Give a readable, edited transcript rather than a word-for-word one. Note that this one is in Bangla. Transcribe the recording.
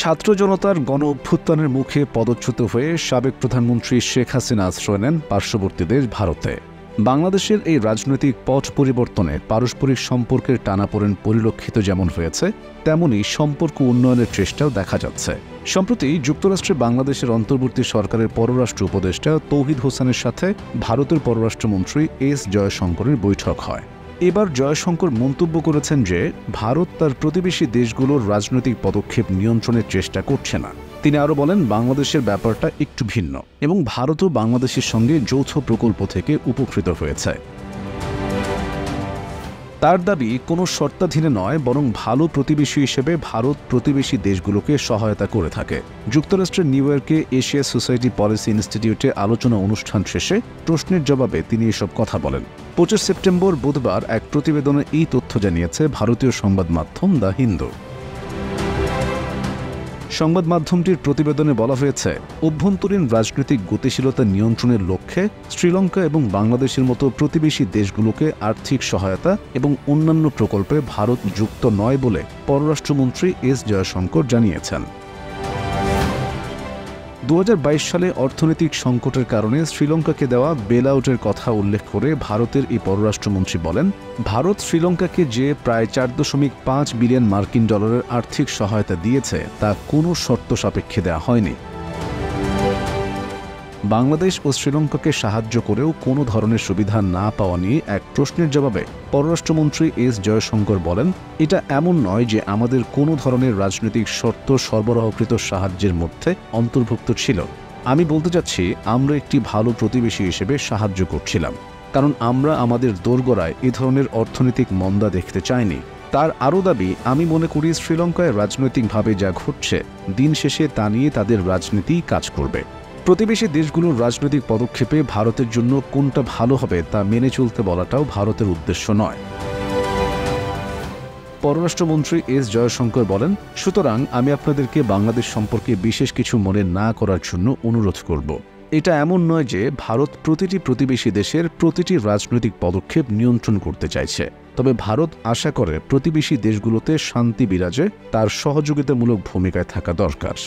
ছাত্র জনতার গণ অভ্যুত্থানের মুখে পদচ্যুত হয়ে সাবেক প্রধানমন্ত্রী শেখ হাসিনা আশ্রয় নেন পার্শ্ববর্তী দেশ ভারতে। বাংলাদেশের এই রাজনৈতিক পট পরিবর্তনে পারস্পরিক সম্পর্কের টানাপোড়েন পরিলক্ষিত যেমন হয়েছে, তেমনি সম্পর্ক উন্নয়নের চেষ্টাও দেখা যাচ্ছে। সম্প্রতি যুক্তরাষ্ট্রে বাংলাদেশের অন্তর্বর্তী সরকারের পররাষ্ট্র উপদেষ্টা তৌহিদ হোসেনের সাথে ভারতের পররাষ্ট্রমন্ত্রী এস জয়শঙ্করের বৈঠক হয়। এবার জয়শঙ্কর মন্তব্য করেছেন যে ভারত তার প্রতিবেশী দেশগুলোর রাজনৈতিক পদক্ষেপ নিয়ন্ত্রণের চেষ্টা করছে না। তিনি আরও বলেন, বাংলাদেশের ব্যাপারটা একটু ভিন্ন এবং ভারতও বাংলাদেশের সঙ্গে যৌথ প্রকল্প থেকে উপকৃত হয়েছে। তার দাবি, কোনো শর্তাধীনে নয়, বরং ভালো প্রতিবেশী হিসেবে ভারত প্রতিবেশী দেশগুলোকে সহায়তা করে থাকে। যুক্তরাষ্ট্রের নিউ ইয়র্কে এশিয়া সোসাইটি পলিসি ইনস্টিটিউটে আলোচনা অনুষ্ঠান শেষে প্রশ্নের জবাবে তিনি এসব কথা বলেন। 25 সেপ্টেম্বর বুধবার এক প্রতিবেদনে এই তথ্য জানিয়েছে ভারতীয় সংবাদ মাধ্যম দ্য হিন্দু। সংবাদ মাধ্যমটির প্রতিবেদনে বলা হয়েছে, অভ্যন্তরীণ রাজনৈতিক গতিশীলতা নিয়ন্ত্রণের লক্ষ্যে শ্রীলঙ্কা এবং বাংলাদেশের মতো প্রতিবেশী দেশগুলোকে আর্থিক সহায়তা এবং অন্যান্য প্রকল্পে ভারত যুক্ত নয় বলে পররাষ্ট্রমন্ত্রী এস জয়শঙ্কর জানিয়েছেন। 2022 সালে অর্থনৈতিক সংকটের কারণে শ্রীলঙ্কাকে দেওয়া বেল আউটের কথা উল্লেখ করে ভারতের এই পররাষ্ট্রমন্ত্রী বলেন, ভারত শ্রীলঙ্কাকে যে প্রায় 4.5 বিলিয়ন মার্কিন ডলারের আর্থিক সহায়তা দিয়েছে তা কোনো শর্ত সাপেক্ষে দেওয়া হয়নি। বাংলাদেশ ও শ্রীলঙ্কাকে সাহায্য করেও কোনো ধরনের সুবিধা না পাওয়া নিয়ে এক প্রশ্নের জবাবে পররাষ্ট্রমন্ত্রী এস জয়শঙ্কর বলেন, এটা এমন নয় যে আমাদের কোনো ধরনের রাজনৈতিক শর্ত সরবরাহকৃত সাহায্যের মধ্যে অন্তর্ভুক্ত ছিল। আমি বলতে চাচ্ছি, আমরা একটি ভালো প্রতিবেশী হিসেবে সাহায্য করছিলাম, কারণ আমরা আমাদের দোরগোড়ায় এ ধরনের অর্থনৈতিক মন্দা দেখতে চাইনি। তার আরও দাবি, আমি মনে করি শ্রীলঙ্কায় রাজনৈতিকভাবে যা ঘটছে, দিন শেষে তা নিয়ে তাদের রাজনীতিই কাজ করবে। প্রতিবেশী দেশগুলোর রাজনৈতিক পদক্ষেপে ভারতের জন্য কোনটা ভালো হবে তা মেনে চলতে বলাটাও ভারতের উদ্দেশ্য নয়। পররাষ্ট্রমন্ত্রী এস জয়শঙ্কর বলেন, সুতরাং আমি আপনাদেরকে বাংলাদেশ সম্পর্কে বিশেষ কিছু মনে না করার জন্য অনুরোধ করব। এটা এমন নয় যে ভারত প্রতিটি প্রতিবেশী দেশের প্রতিটি রাজনৈতিক পদক্ষেপ নিয়ন্ত্রণ করতে চাইছে, তবে ভারত আশা করে প্রতিবেশী দেশগুলোতে শান্তি বিরাজে তার সহযোগিতামূলক ভূমিকায় থাকা দরকার।